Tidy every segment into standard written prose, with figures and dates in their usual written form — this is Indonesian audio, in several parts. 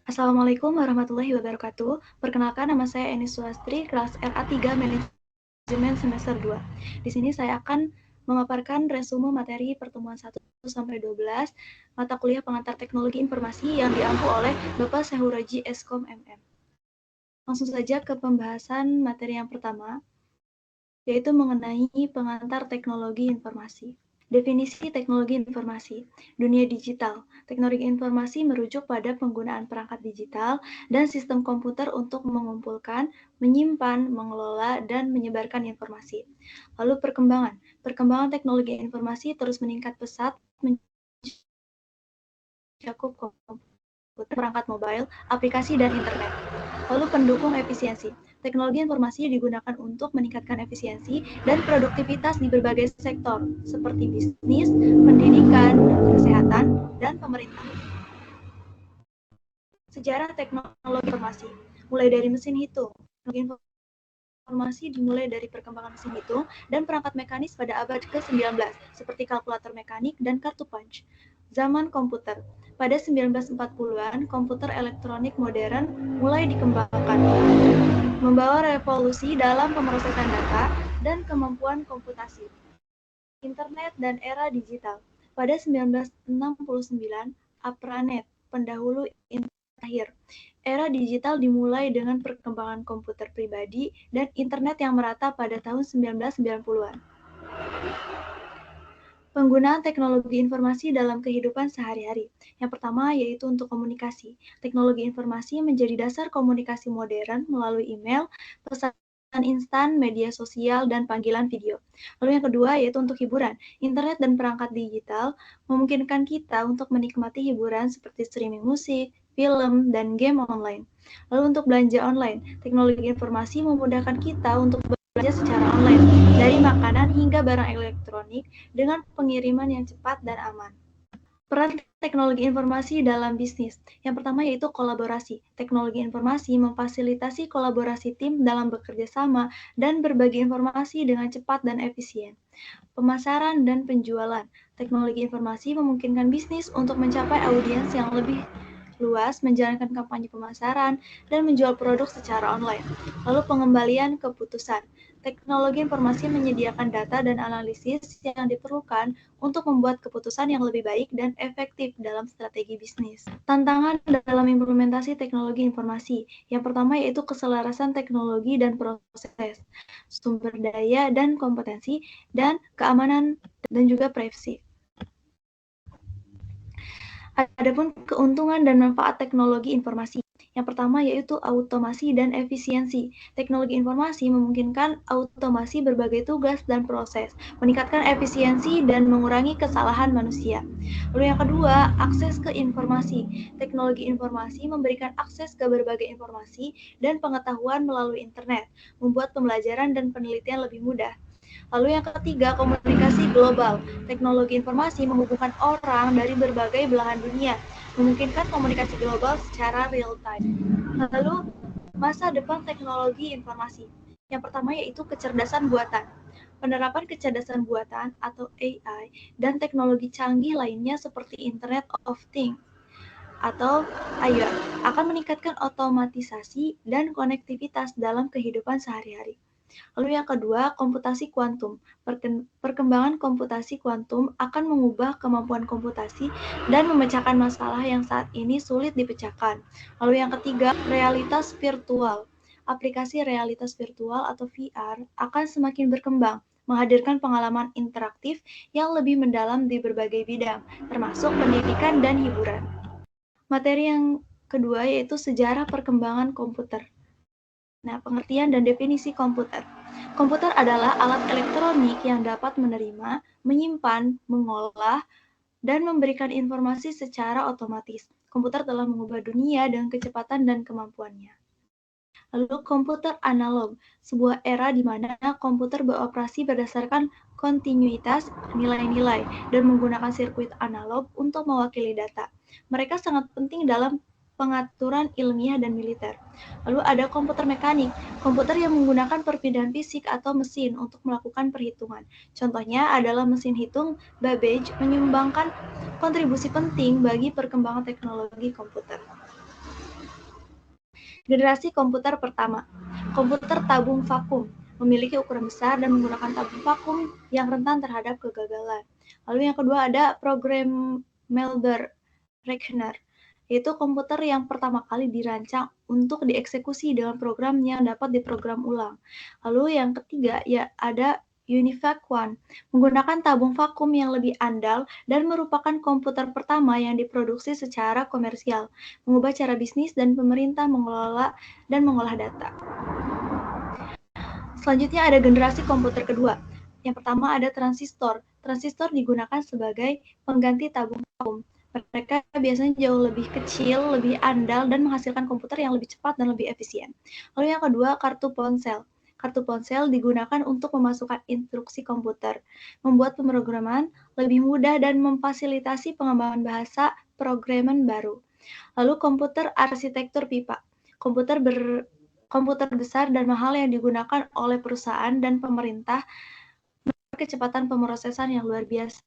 Assalamualaikum warahmatullahi wabarakatuh. Perkenalkan, nama saya Eni Suastri, kelas RA3 Manajemen semester 2. Di sini saya akan memaparkan resume materi pertemuan 1 sampai 12 mata kuliah pengantar teknologi informasi yang diampu oleh Bapak Sehuraji Eskom MM. Langsung saja ke pembahasan materi yang pertama, yaitu mengenai pengantar teknologi informasi. Definisi teknologi informasi. Dunia digital. Teknologi informasi merujuk pada penggunaan perangkat digital dan sistem komputer untuk mengumpulkan, menyimpan, mengelola, dan menyebarkan informasi. Lalu perkembangan. Perkembangan teknologi informasi terus meningkat pesat mencakup komputer, perangkat mobile, aplikasi, dan internet. Lalu pendukung efisiensi. Teknologi informasi digunakan untuk meningkatkan efisiensi dan produktivitas di berbagai sektor, seperti bisnis, pendidikan, kesehatan, dan pemerintah. Sejarah teknologi informasi. Mulai dari mesin hitung. Teknologi informasi dimulai dari perkembangan mesin hitung dan perangkat mekanis pada abad ke-19, seperti kalkulator mekanik dan kartu punch. Zaman komputer. Pada 1940-an, komputer elektronik modern mulai dikembangkan, membawa revolusi dalam pemrosesan data dan kemampuan komputasi. Internet dan era digital. Pada 1969, APRANET, pendahulu internet terakhir. Era digital dimulai dengan perkembangan komputer pribadi dan internet yang merata pada tahun 1990-an. Penggunaan teknologi informasi dalam kehidupan sehari-hari. Yang pertama yaitu untuk komunikasi. Teknologi informasi menjadi dasar komunikasi modern melalui email, pesan instan, media sosial, dan panggilan video. Lalu yang kedua yaitu untuk hiburan. Internet dan perangkat digital memungkinkan kita untuk menikmati hiburan seperti streaming musik, film, dan game online. Lalu untuk belanja online, teknologi informasi memudahkan kita untuk belanja secara online, dari makanan hingga barang elektronik dengan pengiriman yang cepat dan aman. Peran teknologi informasi dalam bisnis. Yang pertama yaitu kolaborasi. Teknologi informasi memfasilitasi kolaborasi tim dalam bekerja sama dan berbagi informasi dengan cepat dan efisien. Pemasaran dan penjualan. Teknologi informasi memungkinkan bisnis untuk mencapai audiens yang lebih luas, menjalankan kampanye pemasaran, dan menjual produk secara online. Lalu pengembalian keputusan. Teknologi informasi menyediakan data dan analisis yang diperlukan untuk membuat keputusan yang lebih baik dan efektif dalam strategi bisnis. Tantangan dalam implementasi teknologi informasi. Yang pertama yaitu keselarasan teknologi dan proses, sumber daya dan kompetensi, dan keamanan dan juga privasi. Adapun keuntungan dan manfaat teknologi informasi. Yang pertama yaitu automasi dan efisiensi. Teknologi informasi memungkinkan automasi berbagai tugas dan proses, meningkatkan efisiensi dan mengurangi kesalahan manusia. Lalu yang kedua, akses ke informasi. Teknologi informasi memberikan akses ke berbagai informasi dan pengetahuan melalui internet, membuat pembelajaran dan penelitian lebih mudah. Lalu yang ketiga, komunikasi global. Teknologi informasi menghubungkan orang dari berbagai belahan dunia, memungkinkan komunikasi global secara real time. Lalu, masa depan teknologi informasi. Yang pertama yaitu kecerdasan buatan. Penerapan kecerdasan buatan atau AI dan teknologi canggih lainnya seperti Internet of Things atau IoT akan meningkatkan otomatisasi dan konektivitas dalam kehidupan sehari-hari. Lalu yang kedua, komputasi kuantum. Perkembangan komputasi kuantum akan mengubah kemampuan komputasi dan memecahkan masalah yang saat ini sulit dipecahkan. Lalu yang ketiga, realitas virtual. Aplikasi realitas virtual atau VR akan semakin berkembang, menghadirkan pengalaman interaktif yang lebih mendalam di berbagai bidang, termasuk pendidikan dan hiburan. Materi yang kedua yaitu sejarah perkembangan komputer. Nah, pengertian dan definisi komputer. Komputer adalah alat elektronik yang dapat menerima, menyimpan, mengolah, dan memberikan informasi secara otomatis. Komputer telah mengubah dunia dengan kecepatan dan kemampuannya. Lalu komputer analog, sebuah era di mana komputer beroperasi berdasarkan kontinuitas nilai-nilai dan menggunakan sirkuit analog untuk mewakili data. Mereka sangat penting dalam pengaturan ilmiah dan militer. Lalu ada komputer mekanik, komputer yang menggunakan perpindahan fisik atau mesin untuk melakukan perhitungan. Contohnya adalah mesin hitung Babbage menyumbangkan kontribusi penting bagi perkembangan teknologi komputer. Generasi komputer pertama, komputer tabung vakum, memiliki ukuran besar dan menggunakan tabung vakum yang rentan terhadap kegagalan. Lalu yang kedua ada Programmable Rechner, yaitu komputer yang pertama kali dirancang untuk dieksekusi dengan program yang dapat diprogram ulang. Lalu yang ketiga ya ada UNIVAC One, menggunakan tabung vakum yang lebih andal dan merupakan komputer pertama yang diproduksi secara komersial, mengubah cara bisnis dan pemerintah mengelola dan mengolah data. Selanjutnya ada generasi komputer kedua. Yang pertama ada transistor. Transistor digunakan sebagai pengganti tabung vakum. Mereka biasanya jauh lebih kecil, lebih andal, dan menghasilkan komputer yang lebih cepat dan lebih efisien. Lalu yang kedua, kartu ponsel. Kartu ponsel digunakan untuk memasukkan instruksi komputer, membuat pemrograman lebih mudah dan memfasilitasi pengembangan bahasa programan baru. Lalu komputer arsitektur pipa. Komputer besar dan mahal yang digunakan oleh perusahaan dan pemerintah kecepatan pemrosesan yang luar biasa,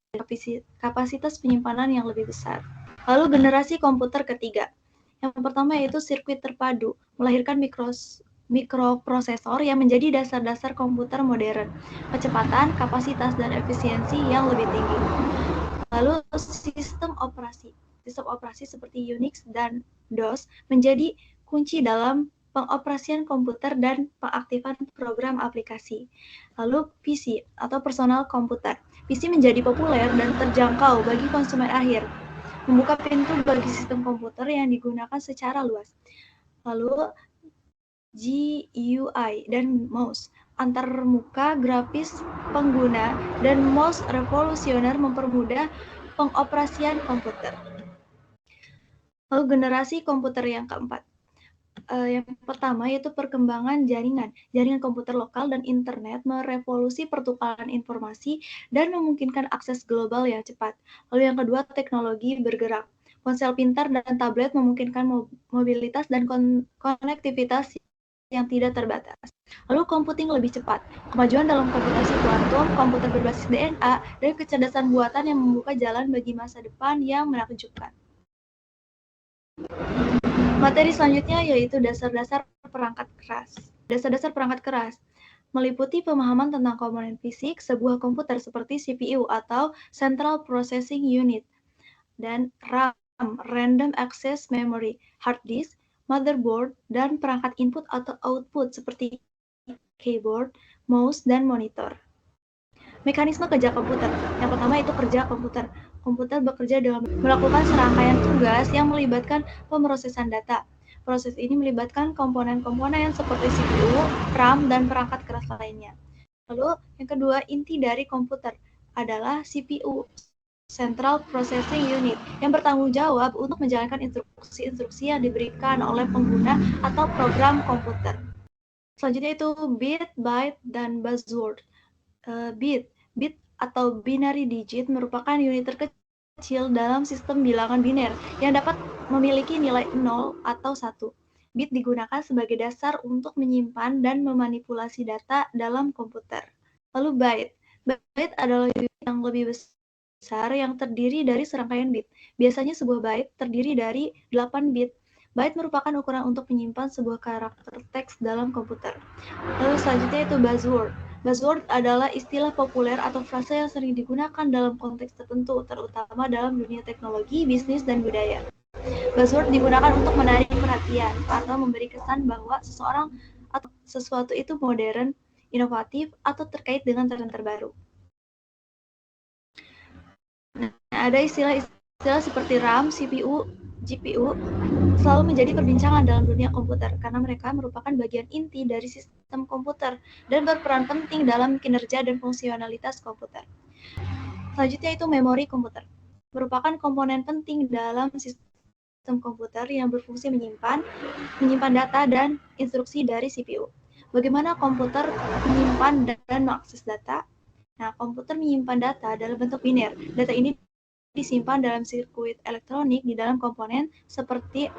kapasitas penyimpanan yang lebih besar. Lalu generasi komputer ketiga. Yang pertama yaitu sirkuit terpadu, melahirkan mikroprosesor yang menjadi dasar-dasar komputer modern, kecepatan, kapasitas, dan efisiensi yang lebih tinggi. Lalu sistem operasi. Sistem operasi seperti Unix dan DOS menjadi kunci dalam pengoperasian komputer dan pengaktifan program aplikasi. Lalu PC atau personal komputer. PC menjadi populer dan terjangkau bagi konsumen akhir, membuka pintu bagi sistem komputer yang digunakan secara luas. Lalu GUI dan mouse, antarmuka grafis pengguna dan mouse revolusioner mempermudah pengoperasian komputer. Lalu generasi komputer yang keempat. Yang pertama yaitu perkembangan jaringan. Jaringan komputer lokal dan internet merevolusi pertukaran informasi dan memungkinkan akses global yang cepat. Lalu yang kedua, teknologi bergerak. Ponsel pintar dan tablet memungkinkan mobilitas dan konektivitas yang tidak terbatas. Lalu computing lebih cepat. Kemajuan dalam komputasi kuantum, komputer berbasis DNA, dan kecerdasan buatan yang membuka jalan bagi masa depan yang menakjubkan. Materi selanjutnya yaitu dasar-dasar perangkat keras. Dasar-dasar perangkat keras meliputi pemahaman tentang komponen fisik sebuah komputer seperti CPU atau Central Processing Unit, dan RAM, Random Access Memory, hard disk, motherboard, dan perangkat input atau output seperti keyboard, mouse, dan monitor. Mekanisme kerja komputer. Yang pertama itu kerja komputer. Komputer bekerja dengan melakukan serangkaian tugas yang melibatkan pemrosesan data. Proses ini melibatkan komponen-komponen seperti CPU, RAM, dan perangkat keras lainnya. Lalu yang kedua, inti dari komputer adalah CPU, Central Processing Unit, yang bertanggung jawab untuk menjalankan instruksi-instruksi yang diberikan oleh pengguna atau program komputer. Selanjutnya itu bit, byte, dan buzzword. Bit atau binary digit merupakan unit terkecil dalam sistem bilangan biner yang dapat memiliki nilai 0 atau 1. Bit digunakan sebagai dasar untuk menyimpan dan memanipulasi data dalam komputer. Lalu byte. Byte adalah unit yang lebih besar yang terdiri dari serangkaian bit. Biasanya sebuah byte terdiri dari 8 bit. Byte merupakan ukuran untuk menyimpan sebuah karakter teks dalam komputer. Lalu selanjutnya itu buzzword. Buzzword adalah istilah populer atau frase yang sering digunakan dalam konteks tertentu, terutama dalam dunia teknologi, bisnis, dan budaya. Buzzword digunakan untuk menarik perhatian atau memberi kesan bahwa seseorang atau sesuatu itu modern, inovatif, atau terkait dengan tren terbaru. Nah, ada istilah-istilah seperti RAM, CPU, GPU selalu menjadi perbincangan dalam dunia komputer karena mereka merupakan bagian inti dari sistem komputer dan berperan penting dalam kinerja dan fungsionalitas komputer. Selanjutnya itu memori komputer. Merupakan komponen penting dalam sistem komputer yang berfungsi menyimpan data dan instruksi dari CPU. Bagaimana komputer menyimpan dan mengakses data? Nah, komputer menyimpan data dalam bentuk biner. Data ini disimpan dalam sirkuit elektronik di dalam komponen seperti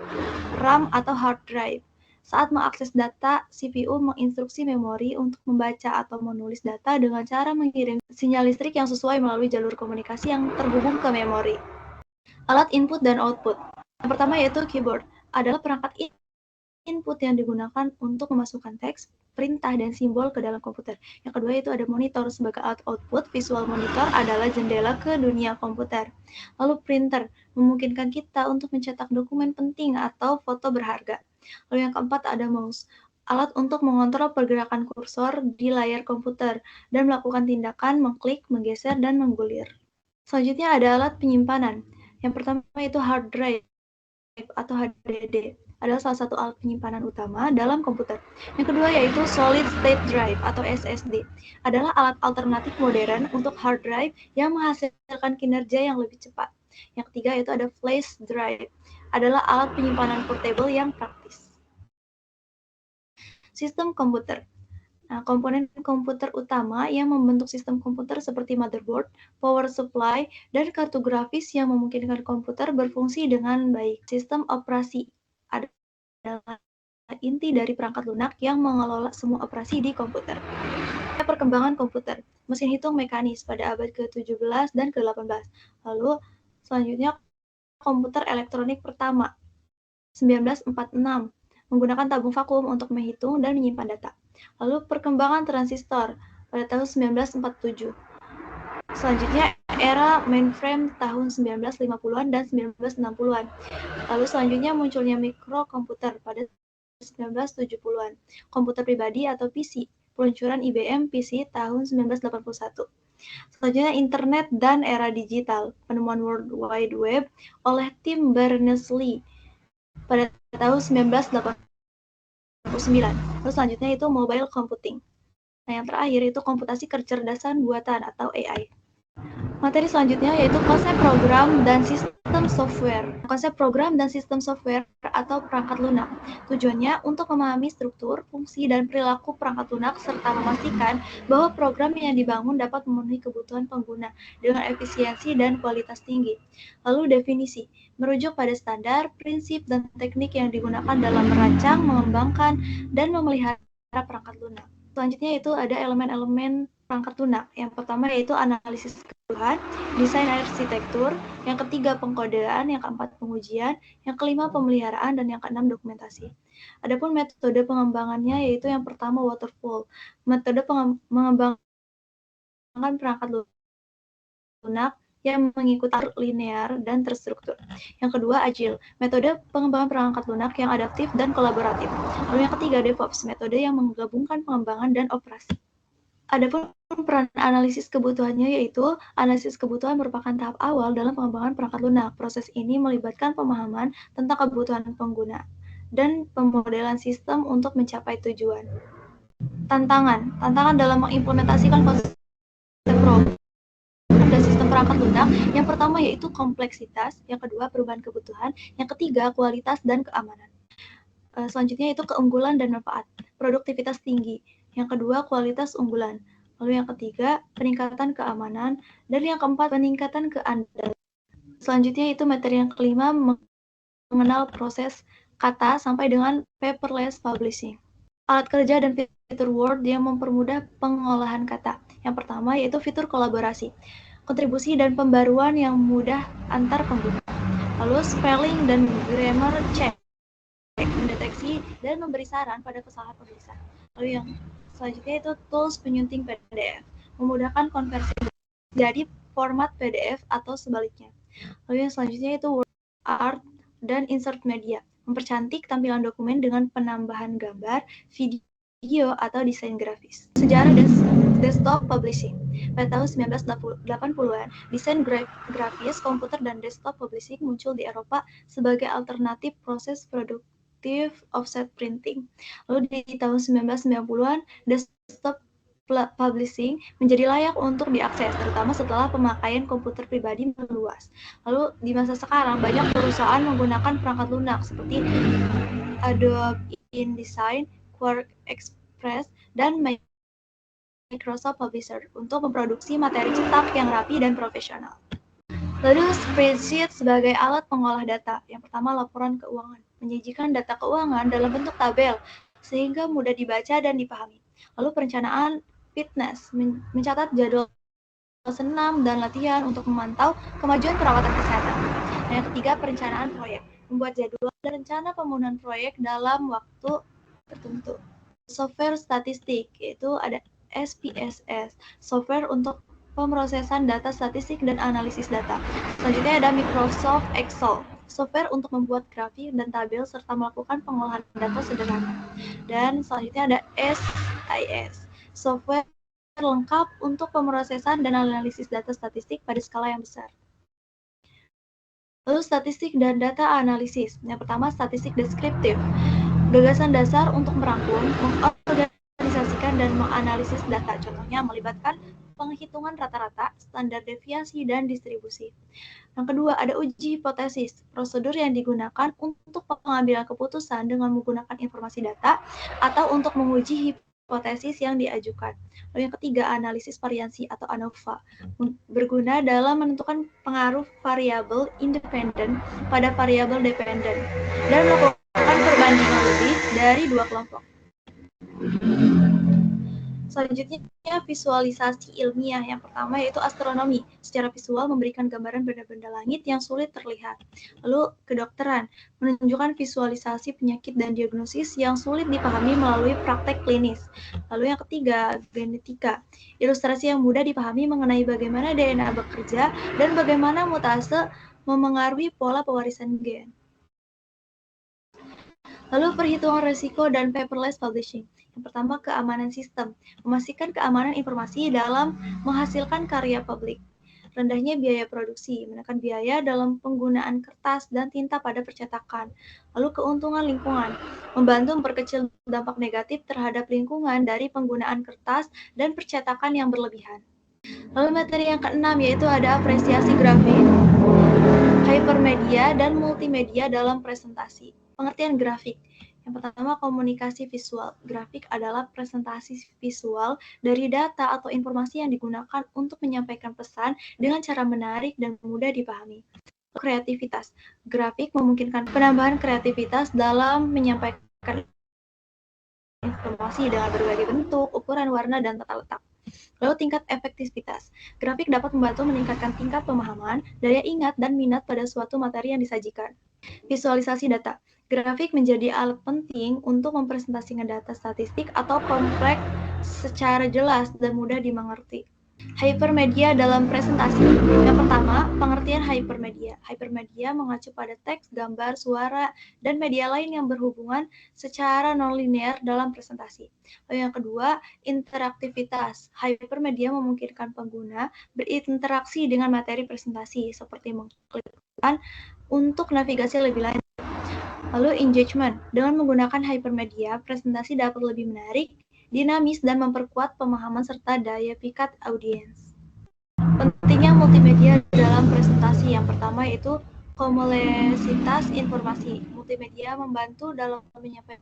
RAM atau hard drive. Saat mengakses data, CPU menginstruksi memori untuk membaca atau menulis data dengan cara mengirim sinyal listrik yang sesuai melalui jalur komunikasi yang terhubung ke memori. Alat input dan output. Yang pertama yaitu keyboard, adalah perangkat input yang digunakan untuk memasukkan teks, perintah, dan simbol ke dalam komputer. Yang kedua itu ada monitor sebagai alat output. Visual monitor adalah jendela ke dunia komputer. Lalu printer memungkinkan kita untuk mencetak dokumen penting atau foto berharga. Lalu yang keempat ada mouse, alat untuk mengontrol pergerakan kursor di layar komputer dan melakukan tindakan mengklik, menggeser, dan menggulir. Selanjutnya ada alat penyimpanan. Yang pertama itu hard drive atau HDD, adalah salah satu alat penyimpanan utama dalam komputer. Yang kedua yaitu solid state drive atau SSD, adalah alat alternatif modern untuk hard drive yang menghasilkan kinerja yang lebih cepat. Yang ketiga yaitu ada flash drive, adalah alat penyimpanan portable yang praktis. Sistem komputer. Nah, komponen komputer utama yang membentuk sistem komputer seperti motherboard, power supply, dan kartu grafis yang memungkinkan komputer berfungsi dengan baik. Sistem operasi adalah inti dari perangkat lunak yang mengelola semua operasi di komputer. Perkembangan komputer, mesin hitung mekanis pada abad ke-17 dan ke-18. Lalu selanjutnya komputer elektronik pertama 1946 menggunakan tabung vakum untuk menghitung dan menyimpan data. Lalu perkembangan transistor pada tahun 1947. Selanjutnya era mainframe tahun 1950-an dan 1960-an. Lalu selanjutnya munculnya mikrokomputer pada 1970-an. Komputer pribadi atau PC, peluncuran IBM PC tahun 1981. Selanjutnya internet dan era digital, penemuan World Wide Web oleh Tim Berners-Lee pada tahun 1989. Terus selanjutnya itu mobile computing. Nah, yang terakhir itu komputasi kecerdasan buatan atau AI. Materi selanjutnya yaitu konsep program dan sistem software. Konsep program dan sistem software atau perangkat lunak. Tujuannya untuk memahami struktur, fungsi, dan perilaku perangkat lunak serta memastikan bahwa program yang dibangun dapat memenuhi kebutuhan pengguna dengan efisiensi dan kualitas tinggi. Lalu definisi, merujuk pada standar, prinsip, dan teknik yang digunakan dalam merancang, mengembangkan, dan memelihara perangkat lunak. Selanjutnya itu ada elemen-elemen perangkat lunak. Yang pertama yaitu analisis kebutuhan, desain arsitektur, yang ketiga pengkodean, yang keempat pengujian, yang kelima pemeliharaan, dan yang keenam dokumentasi. Adapun metode pengembangannya yaitu yang pertama waterfall, metode pengembangan perangkat lunak yang mengikuti alur linear dan terstruktur. Yang kedua, agile, metode pengembangan perangkat lunak yang adaptif dan kolaboratif. Lalu yang ketiga, DevOps, metode yang menggabungkan pengembangan dan operasi. Adapun peran analisis kebutuhannya yaitu analisis kebutuhan merupakan tahap awal dalam pengembangan perangkat lunak. Proses ini melibatkan pemahaman tentang kebutuhan pengguna dan pemodelan sistem untuk mencapai tujuan. Tantangan dalam mengimplementasikan konsep program dan sistem perangkat lunak, yang pertama yaitu kompleksitas, yang kedua perubahan kebutuhan, yang ketiga kualitas dan keamanan. Selanjutnya itu keunggulan dan manfaat, produktivitas tinggi, yang kedua kualitas unggulan, lalu yang ketiga peningkatan keamanan, dan yang keempat peningkatan keandalan. Selanjutnya itu materi yang kelima mengenal proses kata sampai dengan paperless publishing. Alat kerja dan fitur Word yang mempermudah pengolahan kata. Yang pertama yaitu fitur kolaborasi, kontribusi dan pembaruan yang mudah antar pengguna. Lalu spelling dan grammar check, mendeteksi dan memberi saran pada kesalahan penulisan. Lalu yang selanjutnya itu tools penyunting PDF, memudahkan konversi jadi format PDF atau sebaliknya. Lalu yang selanjutnya itu word art dan insert media, mempercantik tampilan dokumen dengan penambahan gambar, video, atau desain grafis. Sejarah desktop publishing. Pada tahun 1980-an, desain grafis komputer dan desktop publishing muncul di Eropa sebagai alternatif proses produktif offset printing. Lalu di tahun 1990-an, desktop publishing menjadi layak untuk diakses, terutama setelah pemakaian komputer pribadi meluas. Lalu di masa sekarang, banyak perusahaan menggunakan perangkat lunak seperti Adobe InDesign, Quark Express, dan Microsoft Publisher untuk memproduksi materi cetak yang rapi dan profesional. Lalu spreadsheet sebagai alat pengolah data. Yang pertama laporan keuangan, menyajikan data keuangan dalam bentuk tabel sehingga mudah dibaca dan dipahami. Lalu perencanaan fitness, mencatat jadwal senam dan latihan untuk memantau kemajuan perawatan kesehatan. Dan yang ketiga perencanaan proyek, membuat jadwal dan rencana pembangunan proyek dalam waktu tertentu. Software statistik, yaitu ada SPSS, software untuk pemrosesan data statistik dan analisis data. Selanjutnya ada Microsoft Excel, software untuk membuat grafik dan tabel serta melakukan pengolahan data sederhana. Dan selanjutnya ada SIS, software lengkap untuk pemrosesan dan analisis data statistik pada skala yang besar. Lalu statistik dan data analisis. Yang pertama, statistik deskriptif. Gagasan dasar untuk merangkum, mengorganisasikan, dan menganalisis data. Contohnya melibatkan penghitungan rata-rata, standar deviasi, dan distribusi. Yang kedua, ada uji hipotesis, prosedur yang digunakan untuk pengambilan keputusan dengan menggunakan informasi data atau untuk menguji hipotesis yang diajukan. Lalu yang ketiga, analisis variansi atau ANOVA, berguna dalam menentukan pengaruh variabel independen pada variabel dependen dan melakukan perbandingan lebih dari dua kelompok. Selanjutnya, visualisasi ilmiah. Yang pertama yaitu astronomi. Secara visual memberikan gambaran benda-benda langit yang sulit terlihat. Lalu kedokteran, menunjukkan visualisasi penyakit dan diagnosis yang sulit dipahami melalui praktek klinis. Lalu yang ketiga, genetika. Ilustrasi yang mudah dipahami mengenai bagaimana DNA bekerja dan bagaimana mutase memengaruhi pola pewarisan gen. Lalu perhitungan risiko dan paperless publishing. Yang pertama, keamanan sistem. Memastikan keamanan informasi dalam menghasilkan karya publik. Rendahnya biaya produksi, menekan biaya dalam penggunaan kertas dan tinta pada percetakan. Lalu keuntungan lingkungan, membantu memperkecil dampak negatif terhadap lingkungan dari penggunaan kertas dan percetakan yang berlebihan. Lalu materi yang keenam yaitu ada apresiasi grafik, hypermedia, dan multimedia dalam presentasi. Pengertian grafik. Yang pertama, komunikasi visual. Grafik adalah presentasi visual dari data atau informasi yang digunakan untuk menyampaikan pesan dengan cara menarik dan mudah dipahami. Kreativitas. Grafik memungkinkan penambahan kreativitas dalam menyampaikan informasi dengan berbagai bentuk, ukuran, warna, dan tata letak. Lalu tingkat efektivitas. Grafik dapat membantu meningkatkan tingkat pemahaman, daya ingat, dan minat pada suatu materi yang disajikan. Visualisasi data. Grafik menjadi alat penting untuk mempresentasikan data statistik atau kompleks secara jelas dan mudah dimengerti. Hypermedia dalam presentasi. Yang pertama, pengertian hypermedia. Hypermedia mengacu pada teks, gambar, suara, dan media lain yang berhubungan secara nonlinear dalam presentasi. Lalu yang kedua, interaktivitas. Hypermedia memungkinkan pengguna berinteraksi dengan materi presentasi, seperti mengklikkan untuk navigasi lebih lanjut. Lalu engagement. Dengan menggunakan hypermedia, presentasi dapat lebih menarik, dinamis, dan memperkuat pemahaman serta daya pikat audiens. Pentingnya multimedia dalam presentasi. Yang pertama yaitu kompleksitas informasi. Multimedia membantu dalam menyampaikan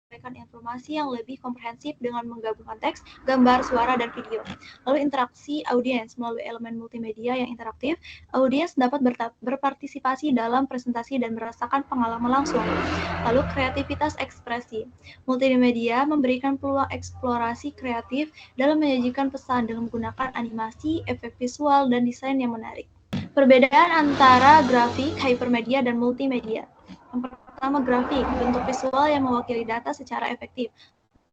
informasi yang lebih komprehensif dengan menggabungkan teks, gambar, suara, dan video. Lalu interaksi audiens. Melalui elemen multimedia yang interaktif, audiens dapat berpartisipasi dalam presentasi dan merasakan pengalaman langsung. Lalu kreativitas ekspresi. Multimedia memberikan peluang eksplorasi kreatif dalam menyajikan pesan dengan menggunakan animasi, efek visual, dan desain yang menarik. Perbedaan antara grafik, hypermedia, dan multimedia. Yang pertama, grafik, bentuk visual yang mewakili data secara efektif.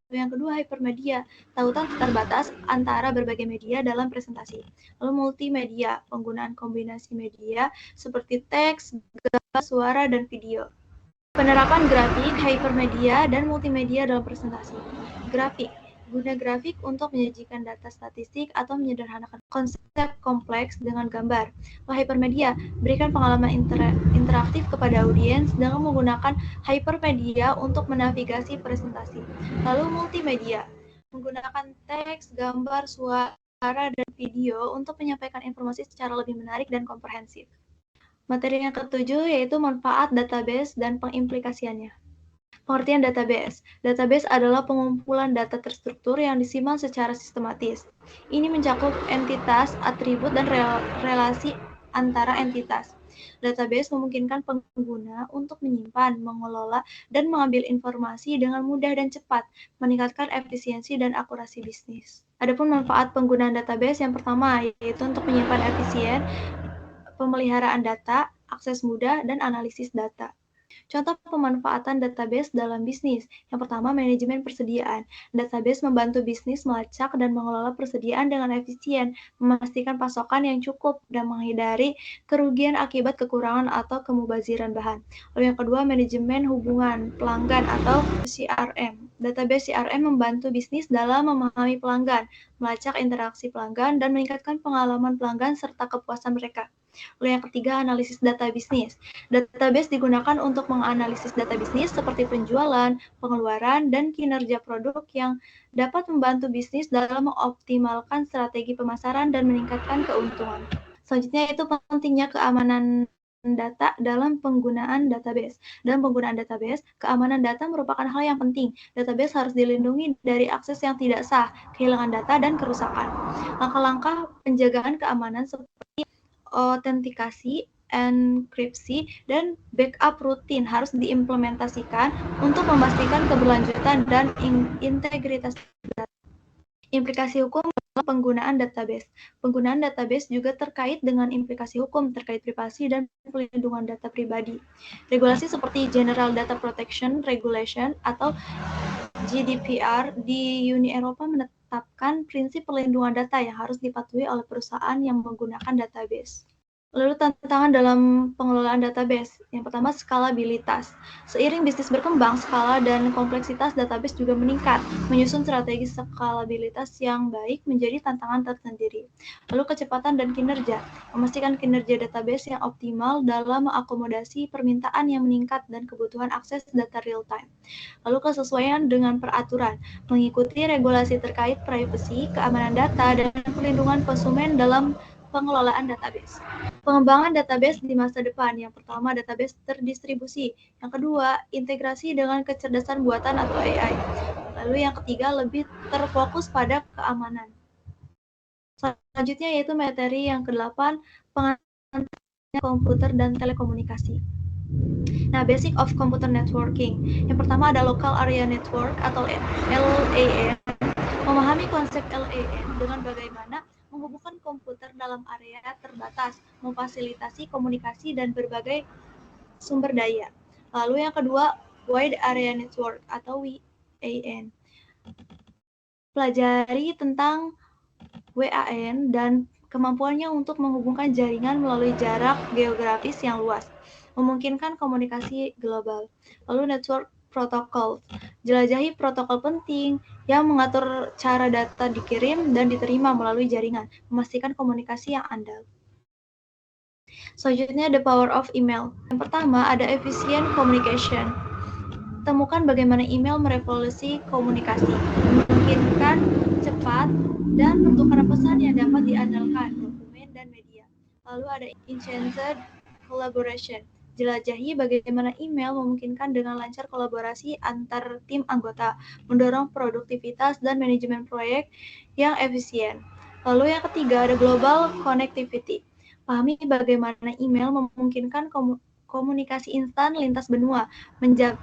Yang kedua, hypermedia, tautan terbatas antara berbagai media dalam presentasi. Lalu multimedia, penggunaan kombinasi media seperti teks, gambar, suara, dan video. Penerapan grafik, hypermedia, dan multimedia dalam presentasi. Grafik, guna grafik untuk menyajikan data statistik atau menyederhanakan konsep kompleks dengan gambar. Hypermedia, berikan pengalaman interaktif kepada audiens dengan menggunakan hypermedia untuk menavigasi presentasi. Lalu multimedia, menggunakan teks, gambar, suara, dan video untuk menyampaikan informasi secara lebih menarik dan komprehensif. Materi yang ketujuh yaitu manfaat database dan pengimplikasiannya. Pengertian database. Database adalah pengumpulan data terstruktur yang disimpan secara sistematis. Ini mencakup entitas, atribut, dan relasi antara entitas. Database memungkinkan pengguna untuk menyimpan, mengelola, dan mengambil informasi dengan mudah dan cepat, meningkatkan efisiensi dan akurasi bisnis. Adapun manfaat penggunaan database yang pertama yaitu untuk menyimpan efisien pemeliharaan data, akses mudah, dan analisis data. Contoh pemanfaatan database dalam bisnis. Yang pertama, manajemen persediaan. Database membantu bisnis melacak dan mengelola persediaan dengan efisien, memastikan pasokan yang cukup, dan menghindari kerugian akibat kekurangan atau kemubaziran bahan. Lalu yang kedua, manajemen hubungan pelanggan atau CRM. Database CRM membantu bisnis dalam memahami pelanggan, melacak interaksi pelanggan, dan meningkatkan pengalaman pelanggan serta kepuasan mereka. Lalu yang ketiga, analisis data bisnis. Database digunakan untuk menganalisis data bisnis seperti penjualan, pengeluaran, dan kinerja produk yang dapat membantu bisnis dalam mengoptimalkan strategi pemasaran dan meningkatkan keuntungan. Selanjutnya itu pentingnya keamanan data dalam penggunaan database. Dalam penggunaan database, keamanan data merupakan hal yang penting. Database harus dilindungi dari akses yang tidak sah, kehilangan data, dan kerusakan. Langkah-langkah penjagaan keamanan seperti autentikasi, enkripsi, dan backup rutin harus diimplementasikan untuk memastikan keberlanjutan dan integritas data. Implikasi hukum dalam penggunaan database. Penggunaan database juga terkait dengan implikasi hukum terkait privasi dan pelindungan data pribadi. Regulasi seperti General Data Protection Regulation atau GDPR di Uni Eropa menetapkan prinsip perlindungan data yang harus dipatuhi oleh perusahaan yang menggunakan database. Lalu tantangan dalam pengelolaan database. Yang pertama, skalabilitas. Seiring bisnis berkembang, skala dan kompleksitas database juga meningkat. Menyusun strategi skalabilitas yang baik menjadi tantangan tersendiri. Lalu kecepatan dan kinerja. Memastikan kinerja database yang optimal dalam mengakomodasi permintaan yang meningkat dan kebutuhan akses data real time. Lalu kesesuaian dengan peraturan. Mengikuti regulasi terkait privasi, keamanan data, dan perlindungan konsumen dalam pengelolaan database. Pengembangan database di masa depan. Yang pertama, database terdistribusi. Yang kedua, integrasi dengan kecerdasan buatan atau AI. Lalu yang ketiga, lebih terfokus pada keamanan. Selanjutnya yaitu materi yang ke-8, pengertian komputer dan telekomunikasi. Nah, basic of computer networking. Yang pertama ada local area network atau LAN. Memahami konsep LAN dengan bagaimana menghubungkan komputer dalam area terbatas, memfasilitasi komunikasi dan berbagai sumber daya. Lalu yang kedua, Wide Area Network atau WAN. Pelajari tentang WAN dan kemampuannya untuk menghubungkan jaringan melalui jarak geografis yang luas, memungkinkan komunikasi global. Lalu network protokol. Jelajahi protokol penting yang mengatur cara data dikirim dan diterima melalui jaringan, memastikan komunikasi yang andal. Selanjutnya, the power of email. Yang pertama, ada efficient communication. Temukan bagaimana email merevolusi komunikasi, memungkinkan cepat dan pertukaran pesan yang dapat diandalkan dokumen dan media. Lalu ada enchanted collaboration. Jelajahi bagaimana email memungkinkan dengan lancar kolaborasi antar tim anggota, mendorong produktivitas dan manajemen proyek yang efisien. Lalu yang ketiga ada global connectivity. Pahami bagaimana email memungkinkan komunikasi instan lintas benua,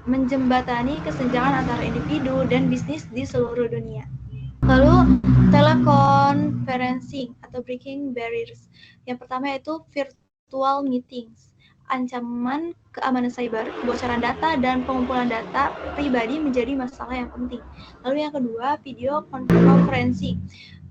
menjembatani kesenjangan antara individu dan bisnis di seluruh dunia. Lalu teleconferencing atau breaking barriers. Yang pertama yaitu virtual meetings. Ancaman keamanan cyber, kebocoran data, dan pengumpulan data pribadi menjadi masalah yang penting. Lalu yang kedua, video conferencing.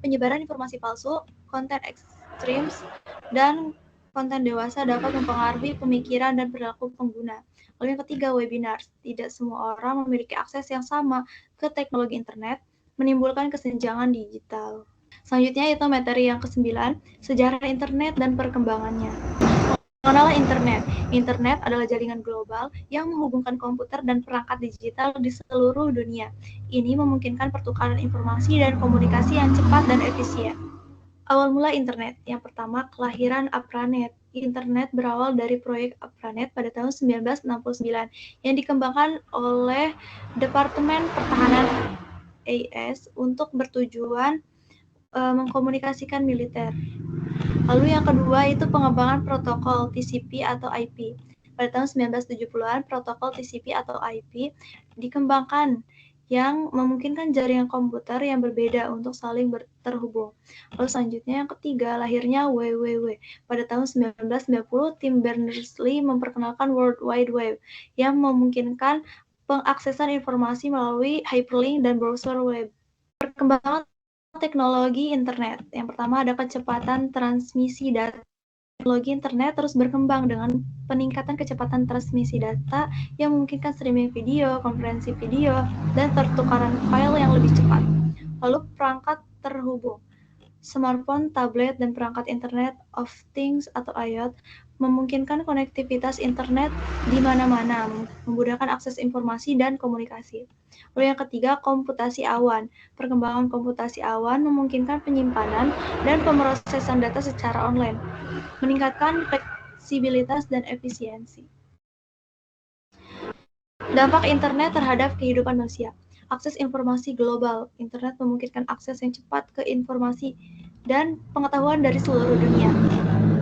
Penyebaran informasi palsu, konten ekstremis, dan konten dewasa dapat mempengaruhi pemikiran dan perilaku pengguna. Lalu yang ketiga, webinars. Tidak semua orang memiliki akses yang sama ke teknologi internet, menimbulkan kesenjangan digital. Selanjutnya itu materi yang ke-9, sejarah internet dan perkembangannya. Mengenal internet. Internet adalah jaringan global yang menghubungkan komputer dan perangkat digital di seluruh dunia. Ini memungkinkan pertukaran informasi dan komunikasi yang cepat dan efisien. Awal mula internet. Yang pertama, kelahiran ARPANET. Internet berawal dari proyek ARPANET pada tahun 1969 yang dikembangkan oleh Departemen Pertahanan AS untuk bertujuan mengkomunikasikan militer. Lalu yang kedua itu pengembangan protokol TCP atau IP. Pada tahun 1970-an, protokol TCP atau IP dikembangkan yang memungkinkan jaringan komputer yang berbeda untuk saling terhubung. Lalu selanjutnya yang ketiga, lahirnya WWW. Pada tahun 1990, Tim Berners-Lee memperkenalkan World Wide Web yang memungkinkan pengaksesan informasi melalui hyperlink dan browser web. Perkembangan teknologi internet. Yang pertama ada kecepatan transmisi data. Teknologi internet terus berkembang dengan peningkatan kecepatan transmisi data yang memungkinkan streaming video, konferensi video, dan pertukaran file yang lebih cepat. Lalu perangkat terhubung. Smartphone, tablet, dan perangkat Internet of Things atau IoT memungkinkan konektivitas internet di mana-mana, memudahkan akses informasi dan komunikasi. Lalu yang ketiga, komputasi awan. Perkembangan komputasi awan memungkinkan penyimpanan dan pemrosesan data secara online, meningkatkan fleksibilitas dan efisiensi. Dampak internet terhadap kehidupan manusia. Akses informasi global. Internet memungkinkan akses yang cepat ke informasi dan pengetahuan dari seluruh dunia.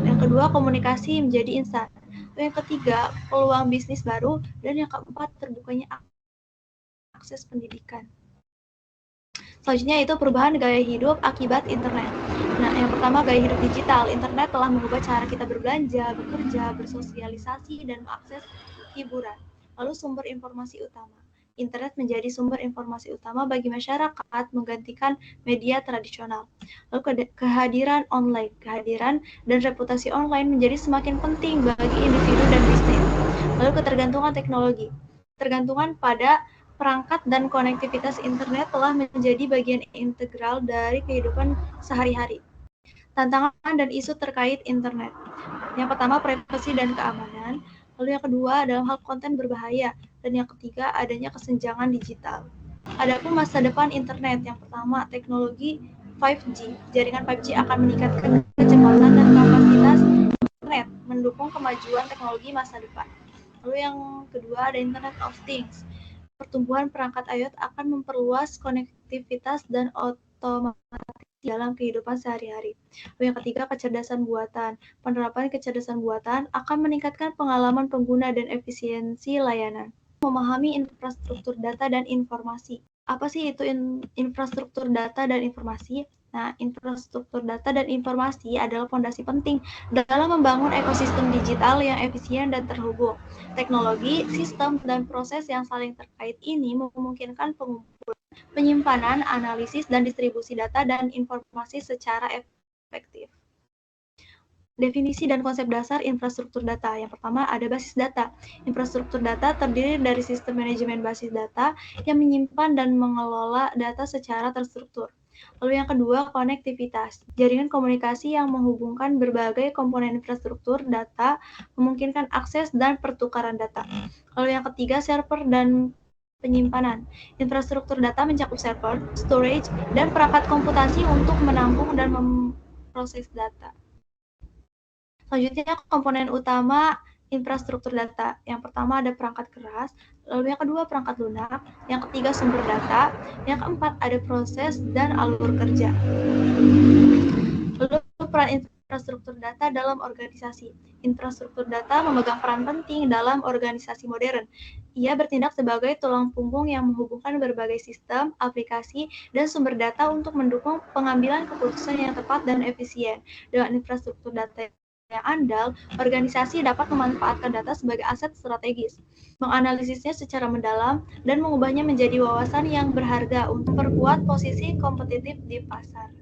Yang kedua, komunikasi menjadi instan. Yang ketiga, peluang bisnis baru. Dan yang keempat, terbukanya akses pendidikan. Selanjutnya itu perubahan gaya hidup akibat internet. Nah, yang pertama gaya hidup digital. Internet telah mengubah cara kita berbelanja, bekerja, bersosialisasi, dan mengakses hiburan. Lalu sumber informasi utama. Internet menjadi sumber informasi utama bagi masyarakat, menggantikan media tradisional. Lalu kehadiran online, kehadiran dan reputasi online menjadi semakin penting bagi individu dan bisnis. Lalu ketergantungan teknologi. Tergantungan pada perangkat dan konektivitas internet telah menjadi bagian integral dari kehidupan sehari-hari. Tantangan dan isu terkait internet. Yang pertama, privasi dan keamanan. Lalu yang kedua, dalam hal konten berbahaya. Dan yang ketiga, adanya kesenjangan digital. Adapun masa depan internet, yang pertama, teknologi 5G. Jaringan 5G akan meningkatkan kecepatan dan kapasitas internet, mendukung kemajuan teknologi masa depan. Lalu yang kedua, ada Internet of Things. Pertumbuhan perangkat IoT akan memperluas konektivitas dan otomatis dalam kehidupan sehari-hari. Yang ketiga, kecerdasan buatan. Penerapan kecerdasan buatan akan meningkatkan pengalaman pengguna dan efisiensi layanan. Memahami infrastruktur data dan informasi. Apa sih itu infrastruktur data dan informasi? Nah, infrastruktur data dan informasi adalah fondasi penting dalam membangun ekosistem digital yang efisien dan terhubung. Teknologi, sistem, dan proses yang saling terkait ini memungkinkan pengumpulan, penyimpanan, analisis, dan distribusi data dan informasi secara efektif. Definisi dan konsep dasar infrastruktur data. Yang pertama ada basis data. Infrastruktur data terdiri dari sistem manajemen basis data yang menyimpan dan mengelola data secara terstruktur. Lalu yang kedua, konektivitas. Jaringan komunikasi yang menghubungkan berbagai komponen infrastruktur data memungkinkan akses dan pertukaran data. Lalu yang ketiga, server dan penyimpanan. Infrastruktur data mencakup server, storage, dan perangkat komputasi untuk menampung dan memproses data. Selanjutnya komponen utama infrastruktur data. Yang pertama ada perangkat keras, lalu yang kedua perangkat lunak, yang ketiga sumber data, yang keempat ada proses dan alur kerja. Lalu peran infrastruktur data dalam organisasi. Infrastruktur data memegang peran penting dalam organisasi modern. Ia bertindak sebagai tulang punggung yang menghubungkan berbagai sistem, aplikasi, dan sumber data untuk mendukung pengambilan keputusan yang tepat dan efisien. Dengan infrastruktur data yang andal, organisasi dapat memanfaatkan data sebagai aset strategis, menganalisisnya secara mendalam, dan mengubahnya menjadi wawasan yang berharga untuk memperkuat posisi kompetitif di pasar.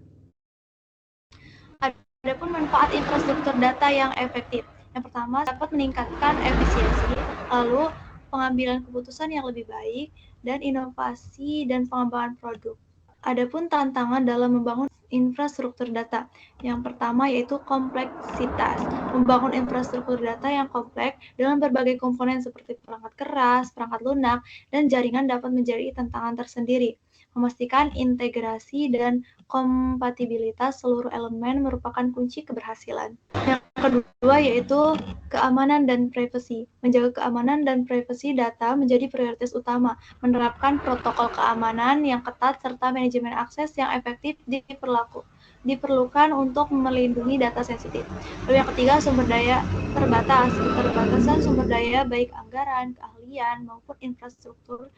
Adapun manfaat infrastruktur data yang efektif. Yang pertama, dapat meningkatkan efisiensi, lalu pengambilan keputusan yang lebih baik, dan inovasi dan pengembangan produk. Adapun tantangan dalam membangun infrastruktur data. Yang pertama yaitu kompleksitas. Membangun infrastruktur data yang kompleks dengan berbagai komponen seperti perangkat keras, perangkat lunak, dan jaringan dapat menjadi tantangan tersendiri. Memastikan integrasi dan kompatibilitas seluruh elemen merupakan kunci keberhasilan. Yang kedua yaitu keamanan dan privasi. Menjaga keamanan dan privasi data menjadi prioritas utama. Menerapkan protokol keamanan yang ketat serta manajemen akses yang efektif diperlukan untuk melindungi data sensitif. Lalu yang ketiga, sumber daya terbatas. Keterbatasan sumber daya baik anggaran, keahlian, maupun infrastruktur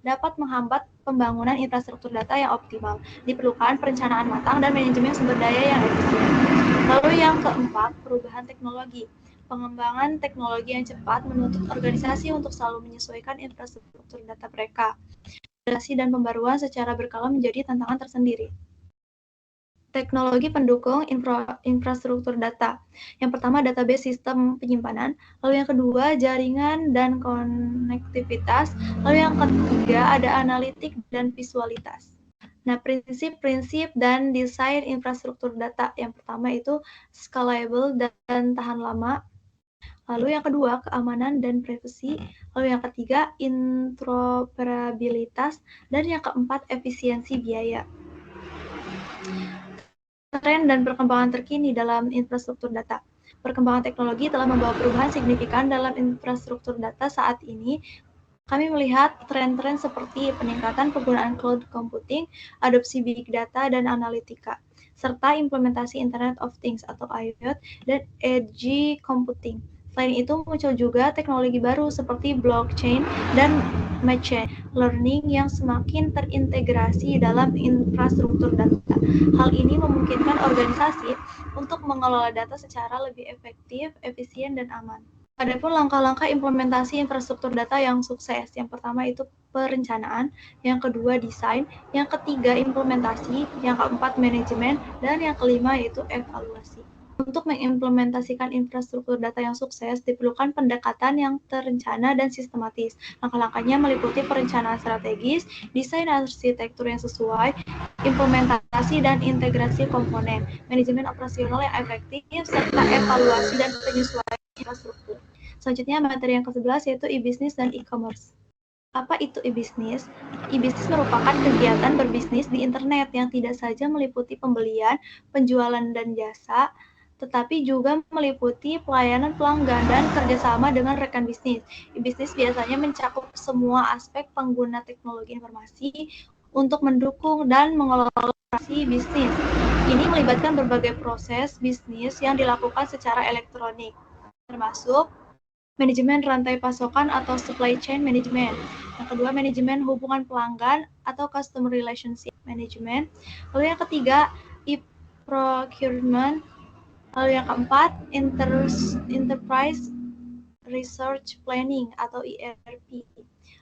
dapat menghambat pembangunan infrastruktur data yang optimal. Diperlukan perencanaan matang dan manajemen sumber daya yang efisien. Lalu yang keempat, perubahan teknologi. Pengembangan teknologi yang cepat menuntut organisasi untuk selalu menyesuaikan infrastruktur data mereka. Adaptasi dan pembaruan secara berkala menjadi tantangan tersendiri. Teknologi pendukung infrastruktur data. Yang pertama, database sistem penyimpanan. Lalu yang kedua, jaringan dan konektivitas. Lalu yang ketiga, ada analitik dan visualitas. Nah, prinsip-prinsip dan desain infrastruktur data. Yang pertama itu scalable dan tahan lama. Lalu yang kedua, keamanan dan privasi. Lalu yang ketiga, interoperabilitas. Dan yang keempat, efisiensi biaya. Tren dan perkembangan terkini dalam infrastruktur data. Perkembangan teknologi telah membawa perubahan signifikan dalam infrastruktur data saat ini. Kami melihat tren-tren seperti peningkatan penggunaan cloud computing, adopsi big data dan analitika, serta implementasi Internet of Things atau IoT dan edge computing. Selain itu, muncul juga teknologi baru seperti blockchain dan machine learning yang semakin terintegrasi dalam infrastruktur data. Hal ini memungkinkan organisasi untuk mengelola data secara lebih efektif, efisien, dan aman. Adapun langkah-langkah implementasi infrastruktur data yang sukses, yang pertama itu perencanaan, yang kedua desain, yang ketiga implementasi, yang keempat manajemen, dan yang kelima yaitu evaluasi. Untuk mengimplementasikan infrastruktur data yang sukses, diperlukan pendekatan yang terencana dan sistematis. Langkah-langkahnya meliputi perencanaan strategis, desain arsitektur yang sesuai, implementasi dan integrasi komponen, manajemen operasional yang efektif, serta evaluasi dan penyesuaian infrastruktur. Selanjutnya, materi yang ke-11 yaitu e-business dan e-commerce. Apa itu e-business? E-business merupakan kegiatan berbisnis di internet yang tidak saja meliputi pembelian, penjualan, dan jasa, tetapi juga meliputi pelayanan pelanggan dan kerjasama dengan rekan bisnis. E-business biasanya mencakup semua aspek pengguna teknologi informasi untuk mendukung dan mengelola operasi bisnis. Ini melibatkan berbagai proses bisnis yang dilakukan secara elektronik, termasuk manajemen rantai pasokan atau supply chain management. Yang kedua, manajemen hubungan pelanggan atau customer relationship management. Lalu yang ketiga, e-procurement. Lalu yang keempat, enterprise research planning atau ERP.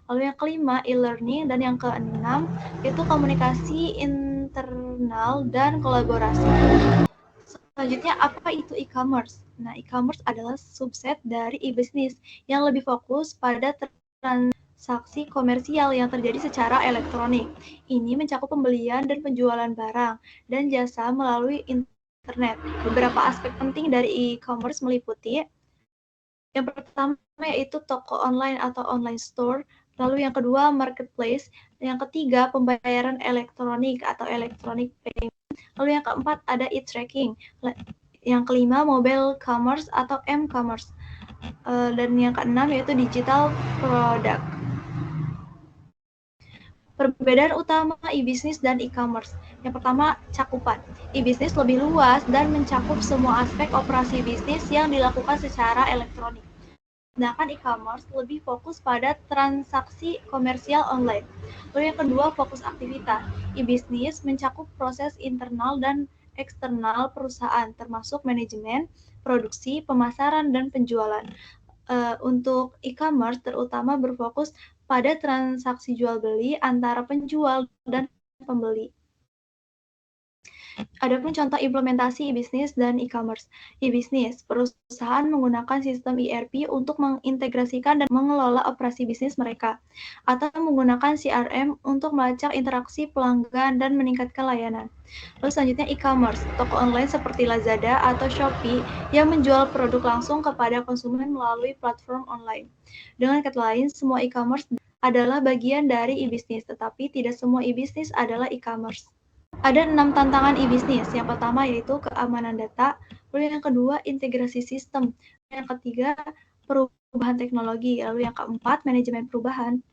Lalu yang kelima, e-learning, dan yang keenam itu komunikasi internal dan kolaborasi. Selanjutnya, apa itu e-commerce? Nah, e-commerce adalah subset dari e-business yang lebih fokus pada transaksi komersial yang terjadi secara elektronik. Ini mencakup pembelian dan penjualan barang dan jasa melalui internet. Beberapa aspek penting dari e-commerce meliputi yang pertama yaitu toko online atau online store, lalu yang kedua marketplace, yang ketiga pembayaran elektronik atau electronic payment, lalu yang keempat ada e-tracking, yang kelima mobile commerce atau m-commerce, dan yang keenam yaitu digital product. Perbedaan utama e-business dan e-commerce. Yang pertama, cakupan. E-business lebih luas dan mencakup semua aspek operasi bisnis yang dilakukan secara elektronik. Sedangkan e-commerce lebih fokus pada transaksi komersial online. Lalu yang kedua, fokus aktivitas. E-business mencakup proses internal dan eksternal perusahaan, termasuk manajemen, produksi, pemasaran, dan penjualan. Untuk e-commerce terutama berfokus pada transaksi jual-beli antara penjual dan pembeli. Adapun contoh implementasi e-business dan e-commerce. E-business, perusahaan menggunakan sistem ERP untuk mengintegrasikan dan mengelola operasi bisnis mereka, atau menggunakan CRM untuk melacak interaksi pelanggan dan meningkatkan layanan. Lalu selanjutnya e-commerce, toko online seperti Lazada atau Shopee yang menjual produk langsung kepada konsumen melalui platform online. Dengan kata lain, semua e-commerce adalah bagian dari e-business, tetapi tidak semua e-business adalah e-commerce. Ada 6 tantangan e-business. Yang pertama yaitu keamanan data, lalu yang kedua integrasi sistem, yang ketiga perubahan teknologi, lalu yang keempat manajemen perubahan,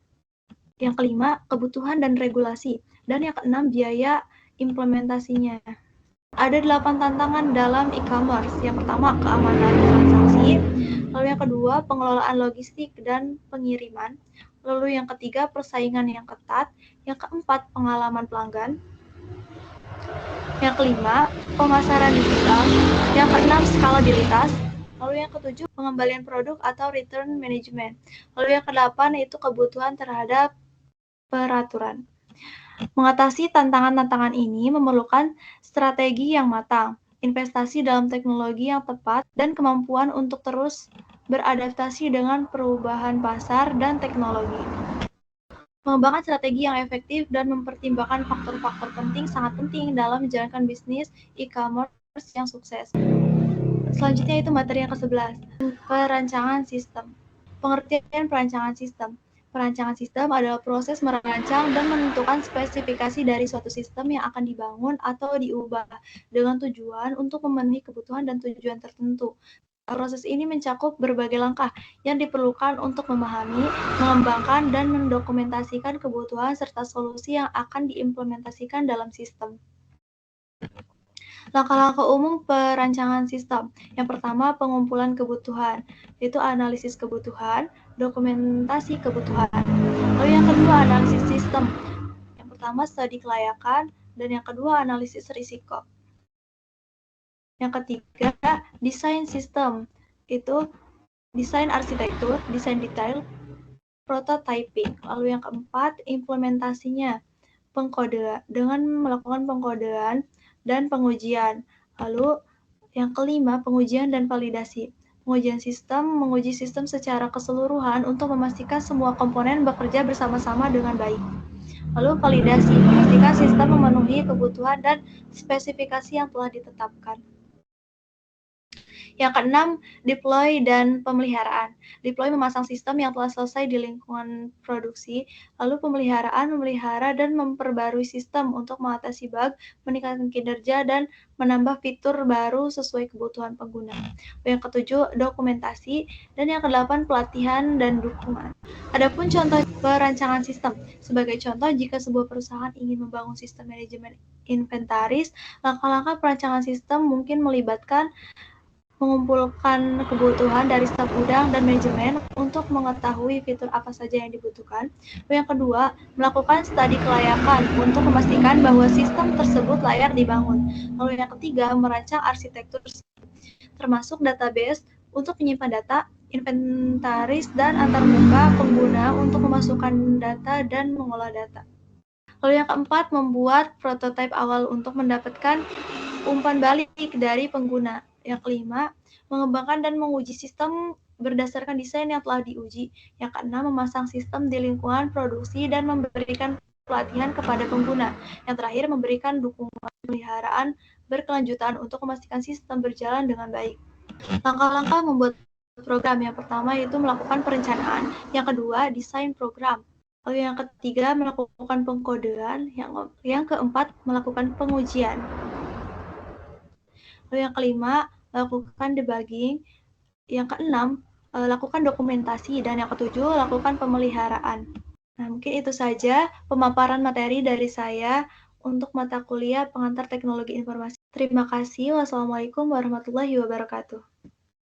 yang kelima kebutuhan dan regulasi, dan yang keenam biaya implementasinya. Ada 8 tantangan dalam e-commerce. Yang pertama keamanan transaksi, lalu yang kedua pengelolaan logistik dan pengiriman, Lalu yang ketiga, persaingan yang ketat. Yang keempat, pengalaman pelanggan. Yang kelima, pemasaran digital. Yang keenam, skalabilitas. Lalu yang ketujuh, pengembalian produk atau return management. Lalu yang kedelapan, yaitu kebutuhan terhadap peraturan. Mengatasi tantangan-tantangan ini memerlukan strategi yang matang, investasi dalam teknologi yang tepat, dan kemampuan untuk terus beradaptasi dengan perubahan pasar dan teknologi. Mengembangkan strategi yang efektif dan mempertimbangkan faktor-faktor penting sangat penting dalam menjalankan bisnis e-commerce yang sukses. Selanjutnya itu materi yang ke-11, perancangan sistem. Pengertian perancangan sistem. Perancangan sistem adalah proses merancang dan menentukan spesifikasi dari suatu sistem yang akan dibangun atau diubah dengan tujuan untuk memenuhi kebutuhan dan tujuan tertentu. Proses ini mencakup berbagai langkah yang diperlukan untuk memahami, mengembangkan, dan mendokumentasikan kebutuhan serta solusi yang akan diimplementasikan dalam sistem. Langkah-langkah umum perancangan sistem. Yang pertama, pengumpulan kebutuhan, yaitu analisis kebutuhan, dokumentasi kebutuhan. Lalu yang kedua, analisis sistem. Yang pertama, studi kelayakan, dan yang kedua, analisis risiko. Yang ketiga, desain sistem, itu desain arsitektur, desain detail, prototyping. Lalu yang keempat, implementasinya, pengkodean, dengan melakukan pengkodean dan pengujian. Lalu yang kelima, pengujian dan validasi. Pengujian sistem, menguji sistem secara keseluruhan untuk memastikan semua komponen bekerja bersama-sama dengan baik. Lalu validasi, memastikan sistem memenuhi kebutuhan dan spesifikasi yang telah ditetapkan. Yang keenam, deploy dan pemeliharaan. Deploy memasang sistem yang telah selesai di lingkungan produksi, lalu pemeliharaan memelihara dan memperbarui sistem untuk mengatasi bug, meningkatkan kinerja, dan menambah fitur baru sesuai kebutuhan pengguna. Yang ketujuh, dokumentasi, dan yang kedelapan, pelatihan dan dukungan. Adapun contoh perancangan sistem. Sebagai contoh, jika sebuah perusahaan ingin membangun sistem manajemen inventaris, langkah-langkah perancangan sistem mungkin melibatkan mengumpulkan kebutuhan dari staf gudang dan manajemen untuk mengetahui fitur apa saja yang dibutuhkan. Yang kedua, melakukan studi kelayakan untuk memastikan bahwa sistem tersebut layak dibangun. Lalu yang ketiga, merancang arsitektur termasuk database untuk menyimpan data, inventaris, dan antarmuka pengguna untuk memasukkan data dan mengolah data. Lalu yang keempat, membuat prototipe awal untuk mendapatkan umpan balik dari pengguna. Yang kelima, mengembangkan dan menguji sistem berdasarkan desain yang telah diuji. Yang keenam, memasang sistem di lingkungan produksi dan memberikan pelatihan kepada pengguna. Yang terakhir, memberikan dukungan pemeliharaan berkelanjutan untuk memastikan sistem berjalan dengan baik. Langkah-langkah membuat program. Yang pertama yaitu melakukan perencanaan. Yang kedua, desain program. Lalu yang ketiga, melakukan pengkodean. Yang keempat, melakukan pengujian. Lalu yang kelima, lakukan debugging. Yang keenam, lakukan dokumentasi. Dan yang ketujuh, lakukan pemeliharaan. Nah, mungkin itu saja pemaparan materi dari saya untuk mata kuliah pengantar teknologi informasi. Terima kasih. Wassalamualaikum warahmatullahi wabarakatuh.